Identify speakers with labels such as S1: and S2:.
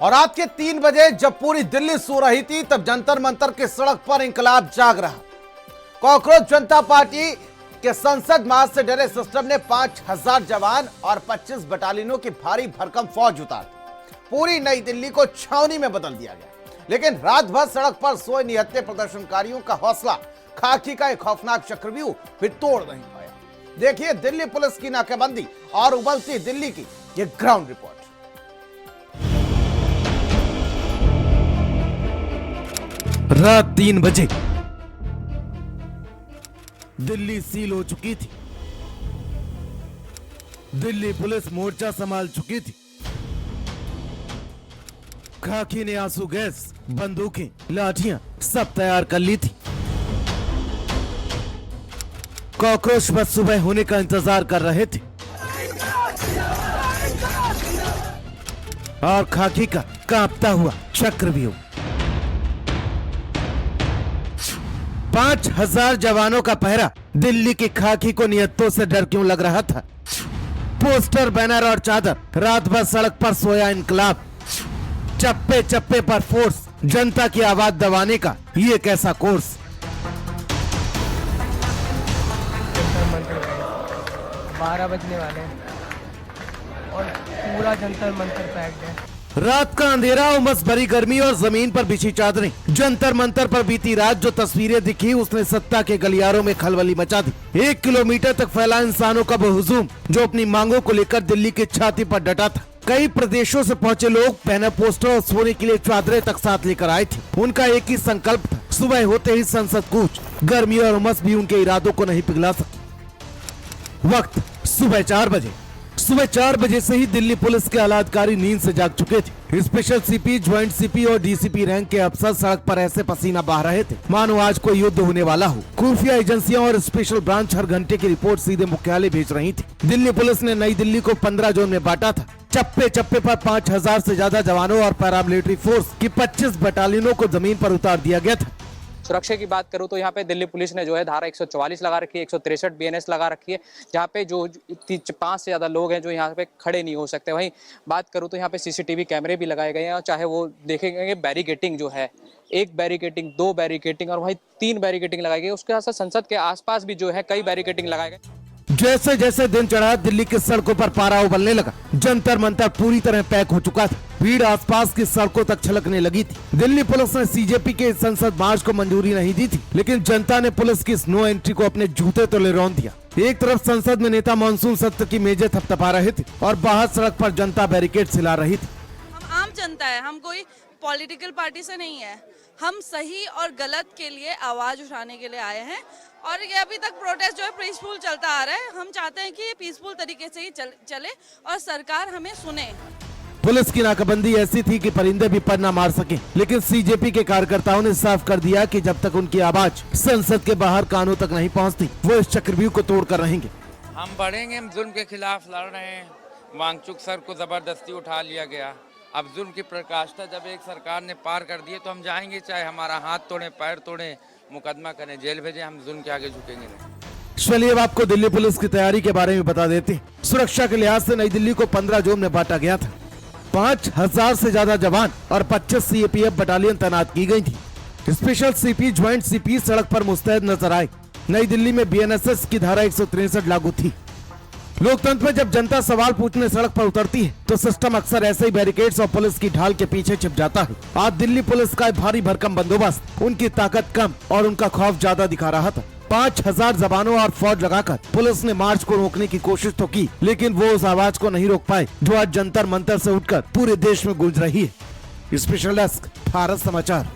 S1: और रात के 3 बजे जब पूरी दिल्ली सो रही थी तब जंतर मंतर की सड़क पर इंकलाब जाग रहा। कॉकरोच जनता पार्टी के संसद मार्च से डरे सिस्टम ने 5000 जवान और 25 बटालियनों की भारी भरकम फौज उतार दी। पूरी नई दिल्ली को छावनी में बदल दिया गया। लेकिन रात भर सड़क पर सोए निहत्थे प्रदर्शनकारियों का हौसला खाकी का एक खौफनाक चक्रव्यूह फिर तोड़ नहीं पाया। देखिए दिल्ली पुलिस की नाकाबंदी और उबलती दिल्ली की ये ग्राउंड रिपोर्ट।
S2: रात 3 बजे दिल्ली सील हो चुकी थी। दिल्ली पुलिस मोर्चा संभाल चुकी थी। खाकी ने आंसू गैस, बंदूकें, लाठियां सब तैयार कर ली थी। कॉकरोच बस सुबह होने का इंतजार कर रहे थे और खाकी का कांपता हुआ चक्रव्यूह। 5000 जवानों का पहरा दिल्ली की खाकी को नियत्तों से डर क्यों लग रहा था। पोस्टर, बैनर और चादर, रात भर सड़क पर सोया इनकलाब, चप्पे चप्पे पर फोर्स, जनता की आवाज दबाने का ये कैसा कोर्स।
S3: 12 बजने वाले हैं और पूरा जंतर मंतर पैक्ड है।
S2: रात का अंधेरा, उमस भरी गर्मी और जमीन पर बिछी चादरें। जंतर मंतर पर बीती रात जो तस्वीरें दिखी उसने सत्ता के गलियारों में खलबली मचा दी। 1 किलोमीटर तक फैला इंसानों का वो हुजूम जो अपनी मांगों को लेकर दिल्ली की छाती पर डटा था। कई प्रदेशों से पहुंचे लोग बैनर, पोस्टर और सोने के लिए चादरें तक साथ लेकर आए थे। उनका एक ही संकल्प था, सुबह होते ही संसद कूच। गर्मी और उमस भी उनके इरादों को नहीं पिघला सकी। वक्त सुबह 4 बजे। सुबह 4 बजे से ही दिल्ली पुलिस के आला अधिकारी नींद से जाग चुके थे। स्पेशल सीपी, ज्वाइंट सीपी और डीसीपी रैंक के अफसर सड़क पर ऐसे पसीना बहा रहे थे मानो आज कोई युद्ध होने वाला हो। खुफिया एजेंसियां और स्पेशल ब्रांच हर घंटे की रिपोर्ट सीधे मुख्यालय भेज रही थी। दिल्ली पुलिस ने नई दिल्ली को 15 जोन में बांटा था। चप्पे चप्पे पर 5000 से ज्यादा जवानों और पैरामिलिट्री फोर्स की 25 बटालियनों को जमीन पर उतार दिया गया था।
S4: सुरक्षा की बात करूं तो यहाँ पे दिल्ली पुलिस ने जो है धारा 144 लगा रखी है, 163 बीएनएस लगा रखी है, जहाँ पे जो 5 से ज़्यादा लोग हैं जो यहाँ पे खड़े नहीं हो सकते। वहीं बात करूं तो यहाँ पे सीसीटीवी कैमरे भी लगाए गए हैं और चाहे वो देखेंगे बैरिकेटिंग जो है, 1 बैरिकेटिंग, 2 बैरिकेटिंग और वहीं 3 बैरिकेटिंग लगाई गई। उसके साथ संसद के आसपास भी जो है कई बैरिकेटिंग लगाए गए।
S2: जैसे जैसे दिन चढ़ा दिल्ली की सड़कों पर पारा उबलने लगा। जंतर मंतर पूरी तरह पैक हो चुका था। भीड़ आसपास की सड़कों तक छलकने लगी थी। दिल्ली पुलिस ने सीजेपी के संसद मार्च को मंजूरी नहीं दी थी, लेकिन जनता ने पुलिस की नो एंट्री को अपने जूते तले रौंद दिया। एक तरफ संसद में नेता मानसून सत्र की मेजें थपथपा रहे थे और बाहर सड़क पर जनता बैरिकेड हिला रही थी।
S5: हम आम जनता है, हम कोई पॉलिटिकल पार्टी से नहीं है। हम सही और गलत के लिए आवाज उठाने के लिए आए हैं और ये अभी तक प्रोटेस्ट जो है पीसफुल चलता आ रहा है। हम चाहते हैं कि ये पीसफुल तरीके से ही चले और सरकार हमें सुने।
S2: पुलिस की नाकाबंदी ऐसी थी कि परिंदे भी पर न मार सके, लेकिन सीजेपी के कार्यकर्ताओं ने साफ कर दिया कि जब तक उनकी आवाज संसद के बाहर कानों तक नहीं पहुंचती, वो इस चक्रव्यूह को तोड़ कर रहेंगे।
S6: हम बढ़ेंगे, हम जुल्म के खिलाफ लड़ रहे हैं। वांगचुक सर को जबरदस्ती उठा लिया गया। अब जुल्म की प्रकाष्ठा जब एक सरकार ने पार कर दी तो हम जाएंगे, चाहे हमारा हाथ तोड़े, पैर तोड़े, मुकदमा करें, जेल भेजें, हम जुल्म के आगे झुकेंगे नहीं।
S2: चलिए अब आपको दिल्ली पुलिस की तैयारी के बारे में बता देते हैं। सुरक्षा के लिहाज से नई दिल्ली को 15 जोन में बांटा गया था। 5000 से ज्यादा जवान और 25 सीएपीएफ बटालियन तैनात की गई थी। स्पेशल सीपी, ज्वाइंट सीपी सड़क पर मुस्तैद नजर आए। नई दिल्ली में बीएनएसएस की धारा 163 लागू थी। लोकतंत्र में जब जनता सवाल पूछने सड़क पर उतरती है तो सिस्टम अक्सर ऐसे ही बैरिकेड्स और पुलिस की ढाल के पीछे छिप जाता है। आज दिल्ली पुलिस का भारी भरकम बंदोबस्त उनकी ताकत कम और उनका खौफ ज्यादा दिखा रहा था। 5000 जवानों और फौज लगाकर पुलिस ने मार्च को रोकने की कोशिश तो की, लेकिन वो उस आवाज को नहीं रोक पाए जो आज जंतर मंतर से उठकर पूरे देश में गूंज रही है। स्पेशल डेस्क, भारत समाचार।